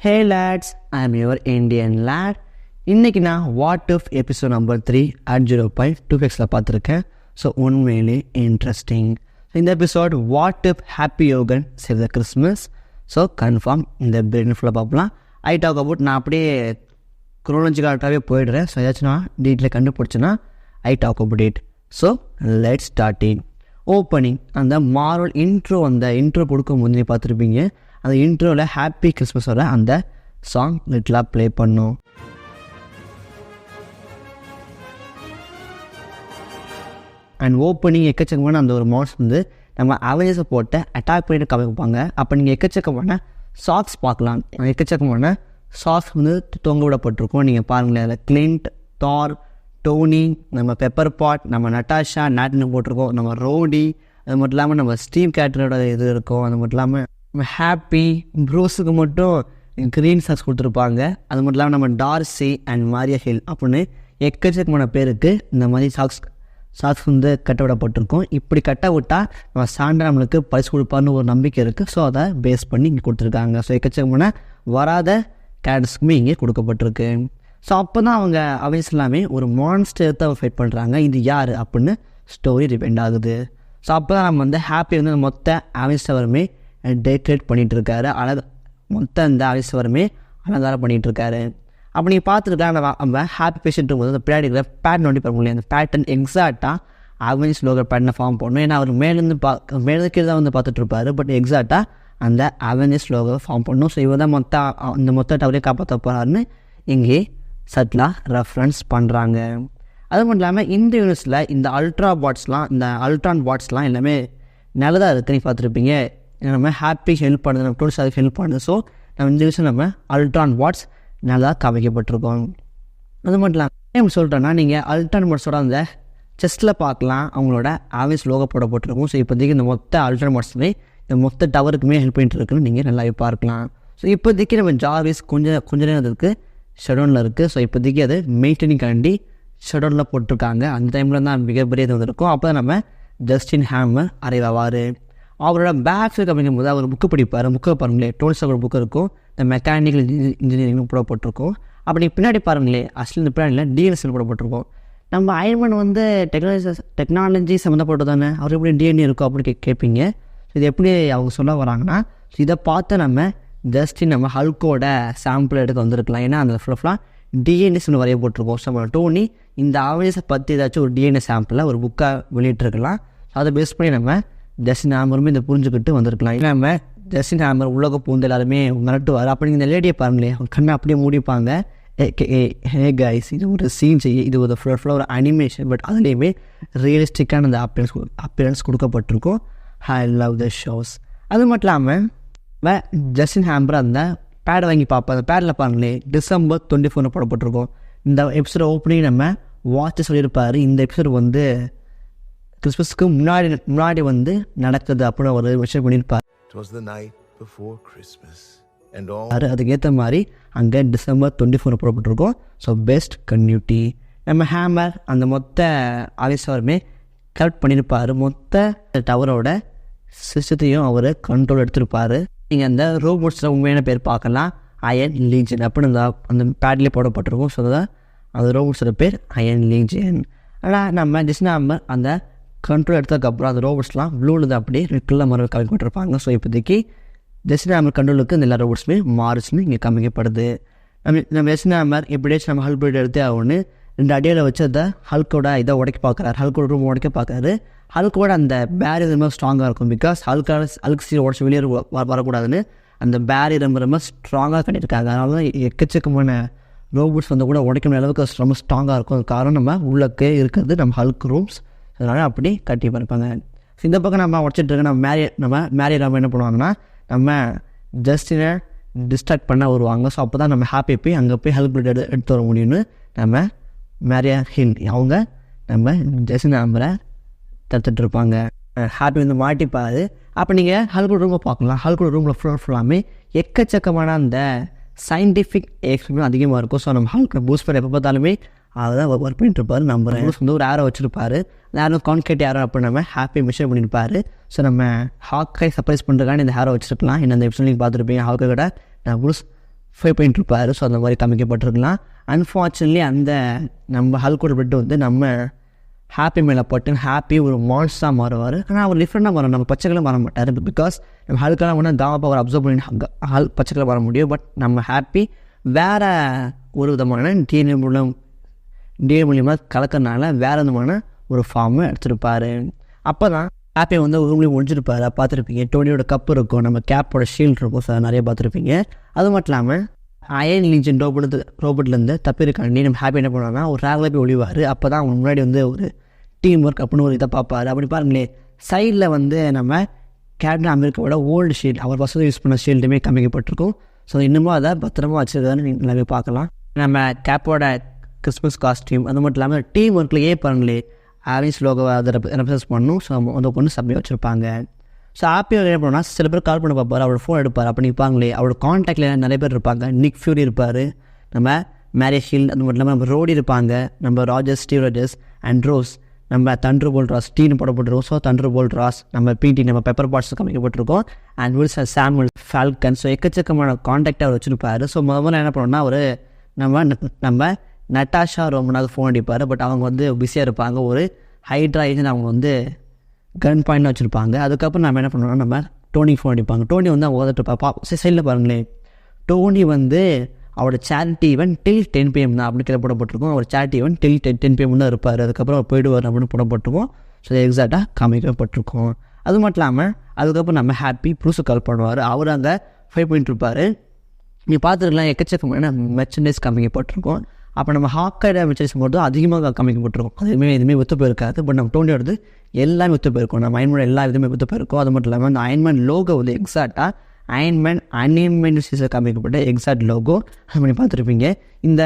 Hey lads, I am your Indian late. இன்றைக்கி நான் what if episode number 3 @0.2x பார்த்துருக்கேன். So உண்மையிலே interesting. இந்த episode what if happy Hogan save the Christmas. So confirm இந்த பிரெயின் ஃபுல்லாக பார்க்கலாம். ஐ டாக் அபவுட் நான் அப்படியே குரோலஜிக்கலாகவே போயிடுறேன். ஸோ ஏதாச்சும் நான் டீட்டெயில் கண்டுபிடிச்சேன்னா I talk about it. So let's start in. Opening அந்த மார்வல் இன்ட்ரோ கொடுக்கும் போது நீங்கள் பார்த்துருப்பீங்க. அந்த இன்ட்ரோவில் ஹாப்பி கிறிஸ்மஸோட அந்த சாங் லிட்டிலாக ப்ளே பண்ணும். அண்ட் ஓப்பனிங் எக்கச்சக்கமான அந்த ஒரு மாட்ஸ் வந்து நம்ம அவெஞ்சர்ஸை போட்டு அட்டாக் பண்ணிட்டு காமிப்பாங்க. அப்போ நீங்கள் எக்கச்சக்கமான சாக்ஸ் பார்க்கலாம். எக்கச்சக்கமான சாக்ஸ் வந்து தொங்க விடப்பட்டிருக்கும். நீங்கள் பாருங்களேன், அதில் கிளின்ட், தார், டோனி, நம்ம பெப்பர் பாட், நம்ம நட்டாஷா, நாட்டின்னு போட்டிருக்கோம். நம்ம ரோடி, அது மட்டும் இல்லாமல் நம்ம ஸ்டீவ் கேட்டரோட இது இருக்கும். அது மட்டும் இல்லாமல் நம்ம ஹாப்பி ப்ரூஸுக்கு மட்டும் க்ரீன் சாக்ஸ் கொடுத்துருப்பாங்க. அது மட்டும் இல்லாமல் நம்ம டார்சி அண்ட் மாரியா ஹில் அப்படின்னு எக்கச்சக்கமான பேருக்கு இந்த மாதிரி சாக்ஸ் வந்து கட்ட விடப்பட்டிருக்கும். இப்படி கட்ட விட்டால் நம்ம சாண்டா நம்மளுக்கு பரிசு கொடுப்பார்னு ஒரு நம்பிக்கை இருக்குது. ஸோ அதை பேஸ் பண்ணி இங்கே கொடுத்துருக்காங்க. ஸோ எக்கச்சக்கமான வராத கேரக்டர்ஸுக்குமே இங்கே கொடுக்கப்பட்டிருக்கு. ஸோ அப்போ தான் அவங்க அவெஞ்சர்ஸ் எல்லாமே ஒரு மான்ஸ்டர் தான் ஃபைட் பண்ணுறாங்க. இது யார் அப்படின்னு ஸ்டோரி டிபெண்ட் ஆகுது. ஸோ அப்போ தான் நம்ம வந்து ஹாப்பி வந்து மொத்த அவெஞ்சர்ஸ் அவருமே டெக்கரேட் பண்ணிகிட்ருக்காரு. மொத்த இந்த அவெஞ்சர்ஸ் அவருமே அலங்காரம் பண்ணிகிட்ருக்காரு. அப்போ நீங்கள் பார்த்துருக்காங்க நம்ம ஹாப்பி பேஷண்ட் போது அந்த பின்னாடி இருக்கிற பேட்டர்ன் ஒட்டி பார்க்க அந்த பேட்டர்ன் எக்ஸாக்டாக அவெஞ்சர்ஸ் லோகோ பேட்டர்னை ஃபார்ம் பண்ணணும். ஏன்னா அவர் மேலேருந்து கீழே தான் வந்து பார்த்துட்ருப்பாரு. பட் எக்ஸாக்டாக அந்த அவெஞ்சர்ஸ் லோகோ ஃபார்ம் பண்ணணும். ஸோ இவர் தான் மொத்த டவரையும் காப்பாற்ற போகிறாருன்னு இங்கே சட்லாக ரெஃபரன்ஸ் பண்ணுறாங்க. அது மட்டும் இல்லாமல் இந்த யூனிவர்ஸில் இந்த அல்ட்ரான் பாட்ஸ்லாம் எல்லாமே நல்லதாக இருக்குது. நீங்கள் பார்த்துருப்பீங்க. நம்ம ஹாப்பி ஹெல்ப் பண்ணுது, நம்ம டூல்ஸ் அதுக்கு ஹெல்ப் பண்ணுது. ஸோ நம்ம இந்த விஷயம் நம்ம அல்ட்ரான் பாட்ஸ் நல்லா காமிக்கப்பட்டிருக்கோம். அது மட்டும் இல்லாமல் சொல்லிட்டோன்னா நீங்கள் அல்ட்ரான் பாட்ஸோட அந்த செஸ்ட்டில் பார்க்கலாம், அவங்களோட ஆவேஸ் லோகோ போடப்பட்டிருக்கும். ஸோ இப்போதைக்கு இந்த மொத்த அல்ட்ரான் பாட்ஸுமே இந்த மொத்த டவருக்குமே ஹெல்ப் பண்ணிட்டு இருக்குன்னு நீங்கள் நல்லா பார்க்கலாம். ஸோ இப்போதைக்கு நம்ம ஜார்விஸ் கொஞ்ச நேரம் இருக்குது ஷெடோனில் இருக்குது. ஸோ இப்போதைக்கு அது மெயின்டைனிங்காண்டி ஷெடோனில் போட்டிருக்காங்க. அந்த டைமில் தான் மிகப்பெரிய இது வந்துருக்கும். அப்போ தான் நம்ம ஜஸ்டின் ஹேமர் அரைவார். அவரோட பேக்ஸுக்கு அப்படிங்கும் போது அவர் புக்கு படிப்பார். புக்கை பாருங்களேன், டோல்ஸோட புக்கு இருக்கும், இந்த மெக்கானிக்கல் இன்ஜினியரிங் போடப்பட்டிருக்கும். அப்படி பின்னாடி பாருங்களேன், அஸ்லி இந்த பின்னாடியில் டிஎன்எஸ்எல் போடப்பட்டிருக்கும். நம்ம அயன்மேன் வந்து டெக்னாலஜி சம்மந்தப்பட்டது தானே, அவர் எப்படி டிஎன்ஏ இருக்கும் அப்படின்னு கேட்பீங்க. இது எப்படி அவங்க சொல்ல வராங்கன்னா, இதை பார்த்து நம்ம ஜஸ்டின் நம்ம ஹல்கோட சாம்பிள் எடுக்க வந்திருக்கலாம். ஏன்னா அந்த ஃபுல்லாக டிஎன்எஸ் வரைய போட்டிருக்கோம். ஸோ டோனி இந்த அவெஞ்சர்ஸை பற்றி ஏதாச்சும் ஒரு டிஎன்ஏ சாம்பிளில் ஒரு புக்கை வெளியிட்டிருக்கலாம். அதை பேஸ் பண்ணி நம்ம ஜஸ்டின் ஹேமருமே இதை புரிஞ்சுக்கிட்டு வந்திருக்கலாம். இல்லை நம்ம ஜஸ்டின் ஹேமர் உலக பூந்து எல்லாருமே மிரட்டுவார். அப்படி இந்த லேடியை பாருங்களேன், அவங்க கண்ணை அப்படியே மூடிப்பாங்க. ஹே கைஸ், இது ஒரு சீன் இது ஒரு ஃபுல்லாக ஒரு அனிமேஷன். பட் அதுலேயுமே ரியலிஸ்டிக்கான அந்த அப்பியரன்ஸ் கொடுக்கப்பட்டிருக்கும். I love the shows. அது மட்டும் இல்லாமல் ஜஸ்டின் ஹேமர் அந்த பேடை வாங்கி பார்ப்போம். அந்த பேடில் பாருங்களேன், December 24 போடப்பட்டிருக்கோம். இந்த எபிசோட ஓப்பனிங் நம்ம வாட்ச் சொல்லியிருப்பார். இந்த எபிசோடு வந்து கிறிஸ்மஸ்க்கு முன்னாடி வந்து நடக்குது அப்படின்னு ஒரு விஷயம் பண்ணியிருப்பார். அதுக்கேற்ற மாதிரி அங்கே December 24 போடப்பட்டிருக்கோம். ஸோ பெஸ்ட் கன்யூட்டி நம்ம ஹேமர் அந்த மொத்த ஆவேசமே கரெக்ட் பண்ணியிருப்பார். மொத்த டவரோட சிஸ்டத்தையும் அவர் கண்ட்ரோல் எடுத்திருப்பார். நீங்கள் அந்த ரோபோட்ஸில் உண்மையான பேர் பார்க்கலாம், அயன் லீஜன் அப்படின்னு அந்த பேட்லேயே போடப்பட்டிருக்கும். ஸோ அந்த ரோபோட்ஸோட பேர் அயன் லீஜன். ஆனால் நம்ம ஜஸ்டின் ஹேமர் அந்த கண்ட்ரோல் எடுத்ததுக்கப்புறம் அந்த ரோபோட்ஸ்லாம் ப்ளூவில் தான் அப்படியே ரெட்டில் மரம் காமிக்கப்பட்டிருப்பாங்க. ஸோ இப்போதைக்கு ஜஸ்டின் ஹேமர் கண்ட்ரோலுக்கு இந்த எல்லா ரோபோட்ஸுமே மாறுச்சுன்னு இங்கே காமிக்கப்படுது. நம்ம ஜஸ்டின் ஹேமர் எப்படியாச்சும் நம்ம ஹல்க் போய்ட்டு எடுத்தே ஆகும்னு 2 அடியில் வச்சு அதை ஹல்கோட இதை உடைக்க பார்க்குறாரு. ஹல்கோட ரூம் உடைக்க பார்க்குறாரு. ஹல்கோட அந்த பேரியர் ரொம்ப ஸ்ட்ராங்காக இருக்கும். பிகாஸ் ஹல்க் சீரை உடச்சி வெளியே வரக்கூடாதுன்னு அந்த பேரியர் ரொம்ப ஸ்ட்ராங்காக கட்டியிருக்காங்க. அதனால தான் எக்கச்சக்கமான ரோபோட்ஸ் வந்து கூட உடைக்கிற அளவுக்கு ரொம்ப ஸ்ட்ராங்காக இருக்கும். காரணம் நம்ம உள்ளக்கே இருக்கிறது நம்ம ஹல்க் ரூம்ஸ். அதனால் அப்படி கட்டி பார்ப்பாங்க. இந்த பக்கம் நம்ம உடச்சிட்ருக்க நம்ம மேரியர் என்ன பண்ணுவாங்கன்னா, நம்ம ஜஸ்டினை டிஸ்ட்ராக்ட் பண்ண வருவாங்க. ஸோ அப்போ தான் நம்ம ஹாப்பி போய் அங்கே போய் ஹெல்ப் எடுத்து வர முடியும்னு நம்ம மேரியா ஹில் அவங்க நம்ம ஜஸ்டின் ஹேமரை தடுத்துட்ருப்பாங்க. ஹாப்பி வந்து மாட்டிப்பாரு. அப்போ நீங்கள் ஹல்கோட ரூமை பார்க்கலாம். ஹல்கோட ரூமில் ஃபுல்லாமே எக்கச்சக்கமான அந்த சயின்டிஃபிக் எக்ஸ்பெரிமெண்ட் அதிகமாக இருக்கும். ஸோ நம்ம ஹல்கை பூஸ்ட் பண்ண எப்போ பார்த்தாலுமே அவர் தான் ஒர்க் பண்ணிட்டு இருப்பார். நம்புறேன் வந்து ஒரு ஏரோ வச்சுருப்பார். அந்த ஏரோ கான்கிரீட் ஏரோ அப்போ நம்ம ஹாப்பி மிஷன் பண்ணியிருப்பார். ஸோ நம்ம ஹாக்கை சர்ப்ரைஸ் பண்ணுறதுக்கான இந்த ஹேரோ வச்சுருக்கலாம். இந்த எபிசோட் நீங்கள் பார்த்துருப்பீங்க. ஹாக்கை கூட நான் ப்ரூஸ் ஃபைட் பண்ணிட்டு இருப்பார். ஸோ அந்த மாதிரி காமிக்கப்பட்டிருக்கலாம். அன்ஃபார்ச்சுனேட்லி அந்த நம்ம ஹல்கோட பிளட் வந்து நம்ம ஹாப்பி மேலே பட்டு ஹாப்பி ஒரு மான்ஸ்டாக மாறுவார். ஆனால் அவர் டிஃப்ரெண்ட்டாக மாறும். நம்ம பச்சைக்கெல்லாம் மாற மாட்டார். பிகாஸ் நம்ம ஹல்கெல்லாம் ஒன்றா காமா பவர் அப்சர்வ் பண்ணி பச்சைக்கெல்லாம் வர முடியும். பட் நம்ம ஹாப்பி வேறு ஒரு விதமான டிஎன்ஏ மூலியமாக கலக்கிறதுனால வேறு விதமான ஒரு ஃபார்மை எடுத்துருப்பார். அப்போ தான் ஹாப்பியை வந்து ரூம்லேயும் முடிஞ்சிருப்பார். பார்த்துருப்பீங்க. டோனியோட கப்பு இருக்கும், நம்ம கேப்போட ஷீல்டு இருக்கும். சார் நிறைய பார்த்துருப்பீங்க. அது மட்டும் இல்லாமல் அயன் லீஜன் ரோபோட்லேருந்து தப்பிருக்காண்டி நம்ம ஹாப்பி என்ன பண்ணுவாங்கன்னா ஒரு ரேகில் போய் ஒழிவார். அப்போ தான் அவங்க முன்னாடி வந்து ஒரு டீம் ஒர்க் அப்படின்னு ஒரு இதை பார்ப்பார். அப்படி பாருங்களேன், சைடில் வந்து நம்ம கேப்டன் அமெரிக்காவோட ஓல்டு ஷீல்டு, அவர் ஃபஸ்ட்டு யூஸ் பண்ண ஷீல்டுமே காமிக்கப்பட்டிருக்கும். ஸோ இன்னமும் அதை பத்திரமா வச்சுருக்காருன்னு நீங்கள் நல்லாவே பார்க்கலாம். நம்ம கேப்போட கிறிஸ்மஸ் காஸ்டியூம், அது மட்டும் இல்லாமல் டீம் ஒர்க்லேயே பாருங்களே ஆவிஸ் லோகோவை அதை ரெப்ரசன்ட் பண்ணணும். ஸோ அதை கொண்டு சப்மிட் வச்சுருப்பாங்க. ஸோ ஹாப்பியாக என்ன பண்ணால் சில பேர் கால் பண்ண பார்ப்பார், அவரோட ஃபோன் எடுப்பார். அப்போ நிற்பாங்களே அவரோட காண்டாக்டில் நிறைய பேர் இருப்பாங்க. நிக் ஃபியூரி இருப்பார், நம்ம மேரி ஷீல்ட், அது மட்டும் இல்லாமல் நம்ம ரோடி இருப்பாங்க, நம்ம ஸ்டீவ் ராஜர்ஸ் அண்ட் ரோஸ், நம்ம தண்டர் போல்ட் ராஸ், டீன்னு போடப்பட்டிருக்கோம். ஸோ தண்டர் போல்ட் ராஸ், நம்ம பிடி, நம்ம பெப்பர் பாட்ஸ் காமிக்கப்பட்டிருக்கோம். And Wilson Samuel Falcon. So எக்கச்சக்கமான காண்டாக்டாக அவர் வச்சுருப்பார். ஸோ முதல்ல என்ன பண்ணோம்னா ஒரு நம்ம நட்டாஷா ரோமனாக ஃபோன் அடிப்பார். பட் அவங்க வந்து பிஸியாக இருப்பாங்க. ஒரு ஹைட்ரா ஏஜென்ட் அவங்க வந்து கன் பாயிண்ட் வச்சுருப்பாங்க. அதுக்கப்புறம் நம்ம என்ன பண்ணோம்னா நம்ம டோனி ஃபோன் அடிப்பாங்க. டோனி வந்து அவங்க ஓதட்டு சைடில் பாருங்களேன், டோனி வந்து அவரோட சேரிட்டி ஈவெண்ட் டில் 10 PM தான் அப்படின்னு போடப்பட்டிருக்கும். அவர் சேரிட்டி ஈவெண்ட் டில் 10 PM தான் இருப்பார். அதுக்கப்புறம் அவர் போயிடுவார் அப்படின்னு போடப்பட்டிருக்கும். ஸோ எக்ஸாக்டாக காமிக்கப்பட்டிருக்கும். அது மட்டும் இல்லாமல் அதுக்கப்புறம் நம்ம ஹாப்பி ப்ரூஸை கால் பண்ணுவார். அவர் அங்கே ஃபைட் பண்ணிட்டு இருப்பார். நீங்கள் பார்த்துருக்கலாம், எக்கச்சக்கமான மெர்ச்சன்டைஸ் காமிக்கப்பட்டிருக்கும். அப்போ நம்ம ஹாக்காய்ட மெர்ச்சன்டைஸ் போகிறது அதிகமாக காமிக்கப்பட்டிருக்கும். அதுவுமே எதுவுமே ஒத்து போயிருக்காது. பட் நம்ம டோனியோடது எல்லாமே ஒத்து போயிருக்கும். நம்ம அயன்மேன் எல்லா இதுவுமே ஒத்து போயிருக்கும். அது மட்டும் இல்லாமல் அந்த அயன்மேன் லோகோ வந்து எக்ஸாக்டாக அயன்மேன் அனிமேஷன்ஸில் காமிக்கப்பட்ட எக்ஸாக்ட் லோகோ அது பண்ணி பார்த்துருப்பீங்க. இந்த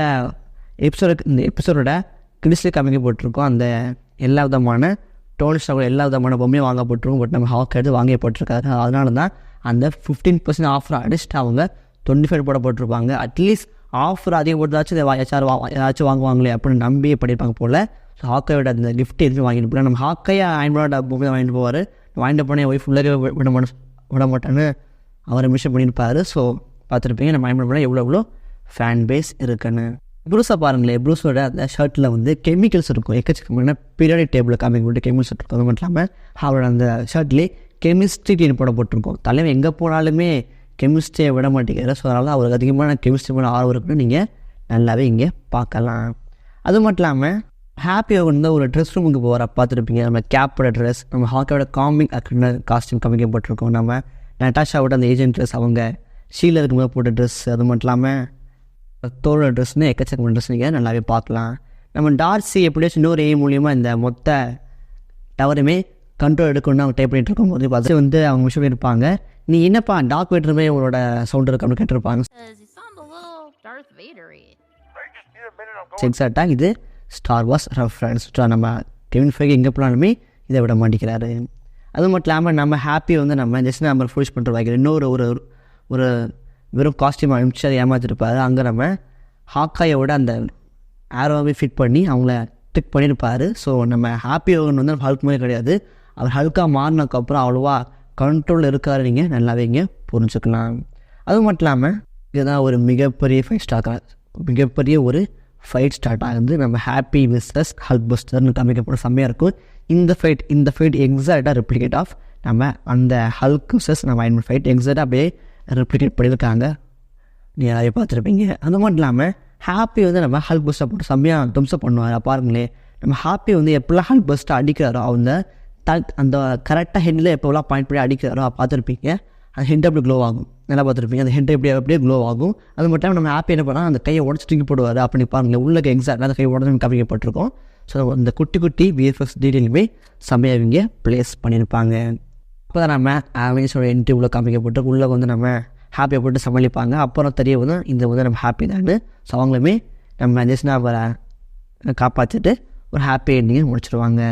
எபிசோடோட கிறிஸ்டில் காமிக்கப்பட்டிருக்கும். அந்த எல்லா விதமான டோனி ஸ்டார்க் எல்லா விதமான பொம்மையும் வாங்கப்பட்டிருக்கும். பட் நம்ம ஹாக்காய்டு வாங்கப்பட்டிருக்காரு. அதனால தான் அந்த 15% ஆஃபர் அடிச்சுட்டு அவங்க 25 போடப்பட்டிருப்பாங்க. அட்லீஸ்ட் ஆஃபர் அதிகம் போட்டதாச்சும் ஏதாச்சும் வாங்குவாங்களே அப்படின்னு நம்பியே பண்ணியிருப்பாங்க போல். ஸோ ஹாக்காயோட அந்த கிஃப்ட் எதுவுமே வாங்கிட்டு போகல. நம்ம ஹாக்கையை அயன்மேனோட பொம்மையை வாங்கிட்டு போவார். வாங்கிட்டு போனேன் ஒய்ஃப் உள்ளே விட மாட்டேன்னு அவரை மிஷன் பண்ணியிருப்பார். ஸோ பார்த்துருப்பீங்க நம்ம அயன்மேன் பண்ணால் எவ்வளோ ஃபேன் பேஸ் இருக்குன்னு. ப்ரூஸை பாருங்களேன், ப்ரூஸோட அந்த ஷர்ட்டில் வந்து கெமிக்கல்ஸ் இருக்கும். எக்கச்சக்கமான பீரியாடிக் டேபிளில் காமிக்கப்பட்டு கெமிக்கல்ஸ் இருக்கும். அது மட்டும் இல்லாமல் அவரோட அந்த ஷர்ட்லேயே கெமிஸ்ட்ரி டீன் போடப்பட்டிருக்கும். தலைவன் எங்கே போனாலுமே கெமிஸ்ட்ரியை விட மாட்டேங்கிறார். ஸோ அதனால் அவருக்கு அதிகமான கெமிஸ்ட்ரி மேலே ஆர்வம் இருக்குன்னு நீங்கள் நல்லாவே இங்கே பார்க்கலாம். அது மட்டும் இல்லாமல் ஹாப்பியாக வந்து ஒரு ட்ரெஸ் ரூமுக்கு போகிற பார்த்துருப்பீங்க. நம்ம கேப்போட ட்ரெஸ், நம்ம ஹாக்கியோட காமிக் காஸ்டியூம் காமிக்கப்பட்டிருக்கோம். நம்ம நட்டாஷாவோட அந்த ஏஜென்ட் ட்ரெஸ், அவங்க ஷீலில் இருக்கும்போது போட்ட ட்ரெஸ், அது மட்டும் இல்லாமல் தோளோட ட்ரெஸ்னு எக்கச்சக்கமான ட்ரெஸ் நீங்கள் நல்லாவே பார்க்கலாம். நம்ம டார்சி எப்படியாச்சும் இன்னொரு மூலியமாக இந்த மொத்த டவருமே கண்ட்ரோல் எடுக்கணும்னு அவங்க டைப் பண்ணிட்டு இருக்கும்போது பார்த்து வந்து அவங்க விஷயம் இருப்பாங்க. நீ என்னப்பா டாக் வெட்டுறமே உங்களோட சவுண்ட் இருக்கு அப்படின்னு கேட்டிருப்பாங்க. எக்ஸாக்டாக இது ஸ்டார் வார்ஸ் ரெஃபரன்ஸ். நம்ம கெவின் ஃபைகே எங்கே போனாலுமே இதை விட மாட்டேங்கிறாரு. அது மட்டும் இல்லாமல் நம்ம ஹாப்பி வந்து நம்ம ஜஸ்ட் நம்ம ஃபுல்ஸ் பண்ணுற வைக்கிற இன்னொரு ஒரு வெறும் காஸ்டியூம் அனுப்பிச்சு அதை ஏமாற்றிருப்பார். அங்கே நம்ம ஹாக்காயோட அந்த ஆரோவை ஃபிட் பண்ணி அவங்கள டிக் பண்ணியிருப்பார். ஸோ நம்ம ஹாப்பி ஹோகன் வந்து ஹல்க் மாதிரி கிடையாது. அவர் ஹல்காக மாறினதுக்கப்புறம் அவ்வளோவா கண்ட்ரோலில் இருக்காரு, நீங்கள் நல்லாவே இங்கே புரிஞ்சுக்கலாம். அது மட்டும் இல்லாமல் இதுதான் ஒரு மிகப்பெரிய ஃபைட் ஸ்டார்ட் ஆகுது. நம்ம ஹாப்பி விசஸ் ஹல்க் பஸ்டர்னு காமிக்கப்பட செம்மையாக இருக்கும். இந்த ஃபைட் எக்ஸாக்டாக ரெப்ளிகேட் ஆஃப் நம்ம அந்த ஹல்க் விசஸ் நம்ம அயன்மேன் ஃபைட் எக்ஸாக்டாக அப்படியே ரெப்ளிகேட் பண்ணியிருக்காங்க. நீங்கள் நிறைய பார்த்துருப்பீங்க. அது மட்டும் இல்லாமல் ஹாப்பி வந்து நம்ம ஹல்க் பஸ்ட்டை போட்டு செம்மையாக தும்சப் பண்ணுவார். பாருங்களேன், நம்ம ஹாப்பி வந்து எப்போல்லாம் ஹல்க் பஸ்ட்டை அடிக்கிறாரோ அந்த கரெக்டாக ஹெட்டில் எப்போல்லாம் பாயிண்ட் பண்ணி அடிக்கிறாரோ பார்த்துருப்பீங்க. அந்த ஹெட் அப்படி க்ளோ ஆகும். நல்லா பார்த்துருப்பீங்க, அந்த ஹெட் அப்படியே க்ளோ ஆகும். அது மட்டும் இல்லாமல் நம்ம ஹாப்பி என்ன பண்ணால் அந்த கையை உடச்சி தூக்கி போடுவார். அப்படி பாருங்களேன், உள்ள எக்ஸாக்டாக அந்த கையை உடனே காமிக்கப்பட்டிருக்கும். ஸோ அந்த குட்டி விஎஃப்எக்ஸ் டீட்டெயிலுமே செம்மையாக இவங்க ப்ளேஸ் பண்ணியிருப்பாங்க. இப்போ தான் நம்ம அவெஞ்சர்ஸோட என்ட்ரி உள்ள காமிக்கப்பட்டு உள்ளே வந்து நம்ம ஹாப்பியை போட்டு சமாளிப்பாங்க. அப்புறம் தெரிய வந்து இந்த வந்து நம்ம ஹாப்பி தான். ஸோ அவங்களுமே நம்ம ஜஸ்ட் அவரை காப்பாற்றிட்டு ஒரு ஹாப்பி எண்டிங்கை முடிச்சிடுவாங்க.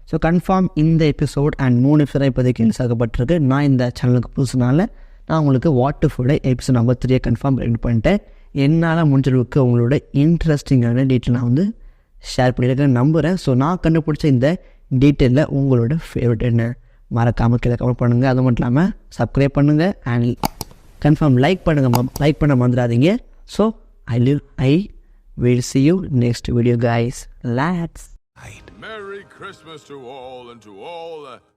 ஸோ கன்ஃபார்ம் இந்த எபிசோட் அண்ட் 3 எபிசோட இப்போதைக்கு ரிலீஸ் ஆகப்பட்டிருக்கு. நான் இந்த சேனலுக்கு புதுசுனால நான் உங்களுக்கு what to food episode number 3 confirm ready பண்ணிட்டேன். என்னால் முடிஞ்சளவுக்கு உங்களோட இன்ட்ரெஸ்டிங்கான டீட்டெயில் நான் வந்து ஷேர் பண்ணியிருக்கேன் நம்புகிறேன். ஸோ நான் கண்டுபிடிச்ச இந்த டீட்டெயிலில் உங்களோட ஃபேவரட் என்ன மறக்காமல் கீழே கமெண்ட் பண்ணுங்கள். அது மட்டும் இல்லாமல் சப்ஸ்கிரைப் பண்ணுங்கள் அண்ட் கன்ஃபார்ம் லைக் பண்ண மறந்துடாதீங்க. So I will see you next video, guys. Lads. Merry Christmas to all and to all